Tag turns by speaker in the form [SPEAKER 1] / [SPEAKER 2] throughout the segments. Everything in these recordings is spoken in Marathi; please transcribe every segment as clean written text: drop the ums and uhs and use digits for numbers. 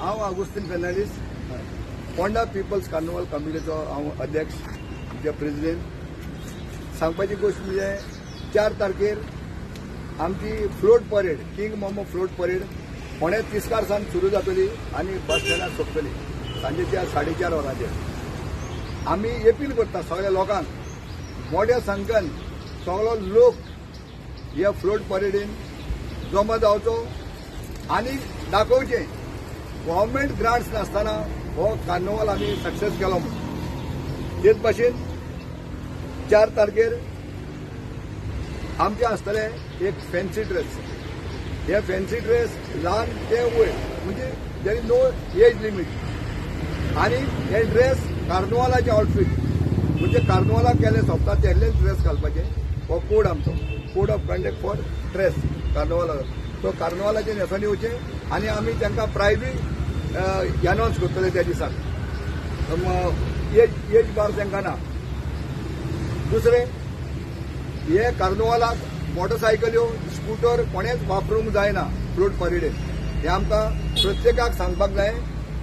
[SPEAKER 1] हांव आगोस्तीन फेर्नांडीस पोंडा पिपल्स कार्निवल कमिटीचो हांव अध्यक्ष म्हणजे प्रेसिडेंट. सांगपाची गोष्ट म्हणजे 4 तारखेर आमची float parade king momo float parade फोंड्या तिस्कार सावन सुरू जातली आनी बस स्टँडार सोंपतली सांजेच्या 4:30 वरांचेर. आमी अपील करता सगळ्या लोकांक मोठ्या संख्येन सगळो लोक ह्या फ्लोट परेडीन जमा जावचो आनी दाखोवचें गव्हर्मेंट ग्रांट्स नासतना हो कार्निवल आमी सक्सेस केलो म्हणून. तेच भाशेन 4 तारखेर आमचे आसतले एक फॅन्सी ड्रेस. हे फॅन्सी ड्रेस ल्हान ते वयर म्हणजे there is no age limit आनी हे ड्रेस कार्निवलाचे आउटफीट म्हणजे कार्निवलाक केले सोंपता तेल्लेच ड्रेस घालपाचे. हो कोड आमचो code of conduct for dress कार्निवलाक. तो कार्निवलाचे न्हेसोन येवचे आनी आमी तांकां प्रायजूय अनाउन्स करतले त्या दिसाक. एज बार तांकां ना. दुसरें हे कार्निवलाक मोटरसायकल्यो स्कूटर कोणेच वापरूंक जायना फ्लोट परेडीन. हे आमकां प्रत्येकाक सांगपाक जाय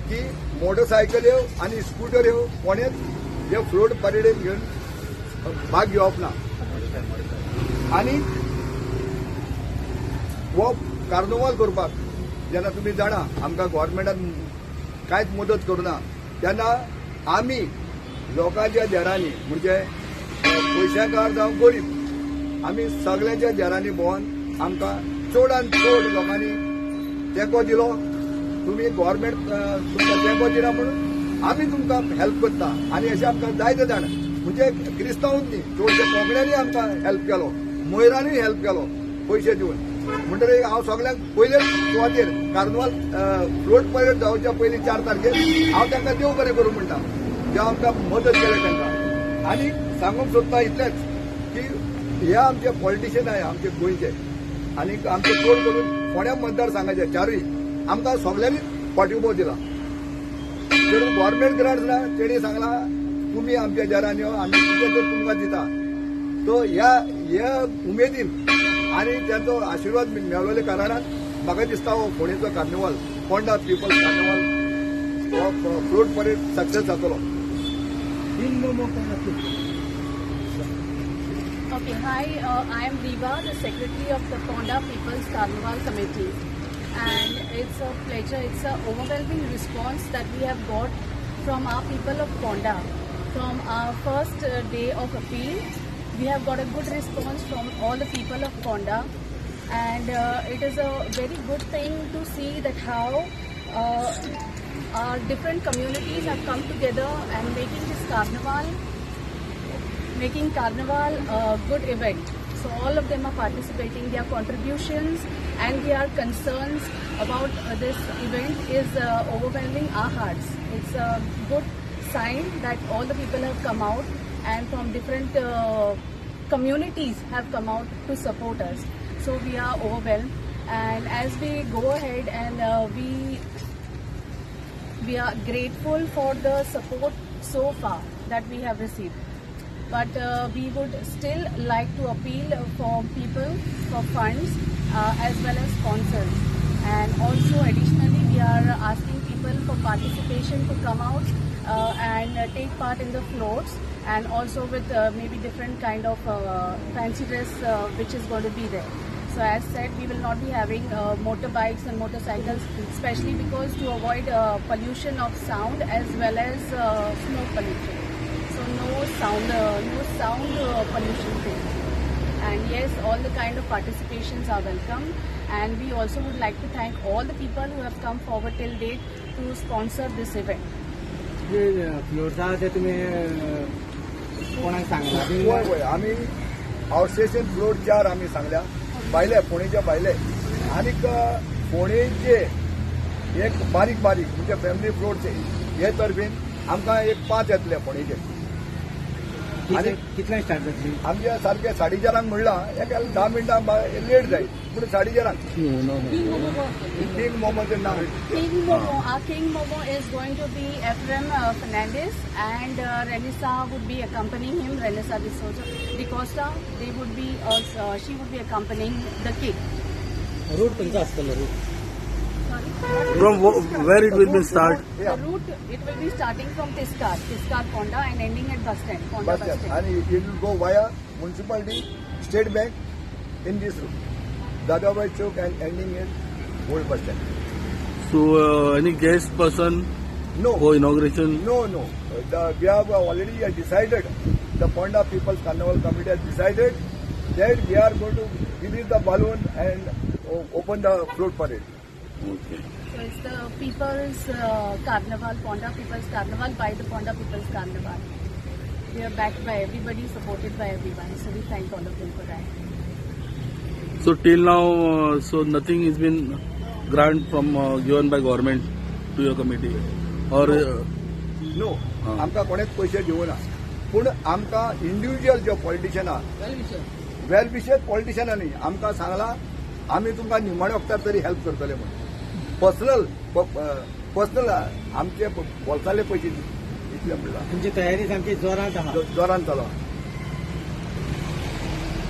[SPEAKER 1] की मोटरसायकल्यो आनी स्कूटऱ्यो कोणेच हे फ्लोट परेडीन घेवन भाग घेवप ना. आनी हो कार्निवल करपाक जेन्ना तुमी जाणा आमकां गव्हर्मेंटान कांयच मदत करूना तेन्ना आमी लोकांच्या देरांनी म्हणजे पयशाकार जावं गरीब आमी सगळ्यांच्या देरांनी भोंवन आमकां चडांत चड लोकांनी तेंको दिलो. तुमी गव्हर्मेंट तुमकां तेंको दिना म्हणून आमी तुमकां हेल्प करता आनी अशें आमकां जायते जाण म्हणजे क्रिस्तांवूच न्ही चडशे कोंकण्यांनी आमकां हेल्प केलो मोयरांनी हेल्प केलो पयशे दिवन. म्हणटकीर हांव सगळ्यांक पयले सुवातेर कार्निवल फ्लोट परेड जावच्या पयलीं 4 तारखेर हांव तांकां देव बरें करूं म्हणटा जे आमकां मदत केले तांकां. आनी सांगूंक सोदता इतलेंच की हे आमचे पॉलिटिशियन आय आमचे गोंयचे आनी आमचे चड करून फोंड्या मतदारसंघाचे 4य आमकां सगळ्यांनी पाठिंबो दिला. जर गव्हर्मेंट ग्रांट्स ना तेणी सांगला तुमी आमच्या देरांनी यो आमी कितें तुमकां दिता. तो ह्या उमेदीन आनी त्यांचो आशिर्वाद मेळवले कारणान म्हाका दिसता हो फोंडेचो कार्निवल पोंडा पिपल्स कार्निवल हो फ्लोट परेड सक्सेस जातलो.
[SPEAKER 2] Okay, hi, I am Diva, the Secretary of the Ponda People's Carnival Committee, and it's a pleasure, it's an overwhelming response that we have got from our people of Ponda. From our first day of appeal, we have got a good response from all the people of Ponda, and it is a very good thing to see that how our different communities have come together and making carnival a good event. So all of them are participating. Their contributions and their concerns about this event is overwhelming our hearts. It's a good sign that all the people have come out and from different communities have come out to support us. So we are overwhelmed, and as we go ahead and we are grateful for the support so far that we have received. But we would still like to appeal for people for funds as well as sponsors, and also additionally we are asking people for participation to come out and take part in the floats, and also with maybe different kind of fancy dress which is going to be there. So as said, we will not be having motorbikes and motorcycles, especially because to avoid pollution of sound as well as smoke pollution. So no sound pollution thing. And yes, all the kind of participations are welcome, and we also would like to thank all the people who have come forward till date to sponsor this event.
[SPEAKER 3] फ्लोटचा ते तुम्ही कोणाक सांगला?
[SPEAKER 1] होय आमी आउटस्टेशन फ्लोट 4 आमी सांगल्या भायले फोंडेच्या भायले आनीक फोंडेचे एक बारीक म्हणजे फॅमिली फ्लोटचे हे तर्फेन आमकां एक 5 येतले फोंडेचे. आनी
[SPEAKER 3] कितल्या स्टार्ट जातली?
[SPEAKER 1] आमच्या सारखे 4:30 म्हणला एक 10 मिनटां लेट जाय पूण 4:30 किंग मोमोचें नाव.
[SPEAKER 2] Our King Momo is going to be Ephraim Fernandez, and Renisa would be accompanying him. Renisa De Costa, they would be she would be accompanying the king.
[SPEAKER 3] Route तुमचा असतलो route
[SPEAKER 2] Sorry?
[SPEAKER 4] From where it will be start?
[SPEAKER 2] The route, it will be starting from Tiskar Ponda and ending at bus stand, Ponda
[SPEAKER 1] bus
[SPEAKER 2] bus
[SPEAKER 1] stand.
[SPEAKER 2] stand.
[SPEAKER 1] And it will go via municipality, State Bank in this route. Dagabai Chowk and ending in old bus stand.
[SPEAKER 4] So any guest person
[SPEAKER 1] No.
[SPEAKER 4] for inauguration?
[SPEAKER 1] No. We have already decided, the Ponda People's Carnival Committee has decided that we are going to release the balloon and open the float parade.
[SPEAKER 4] Okay.
[SPEAKER 2] So it's the People's Carnival, Ponda People's Carnival by the Ponda People's Carnival. We are backed by everybody, supported by everyone. So we thank all of them for that.
[SPEAKER 4] So till now, so nothing has been grant from given by government to your committee, or
[SPEAKER 1] no
[SPEAKER 4] हां.
[SPEAKER 1] आमकां कोणेच पयशे दिवना पूण आमकां इंडिव्हिज्युअल जे पॉलिटिशियन आहा वेल विशेड पॉलिटिशियनांनी आमकां सांगला आमी तुमकां निमाणे वखदार तरी हेल्प करतले म्हणून पर्सनल आमचे बोल्साले पयशे इतले म्हणला
[SPEAKER 3] तुमची तयारी सामकी जोरात आहा
[SPEAKER 1] जोरान चालू आहा.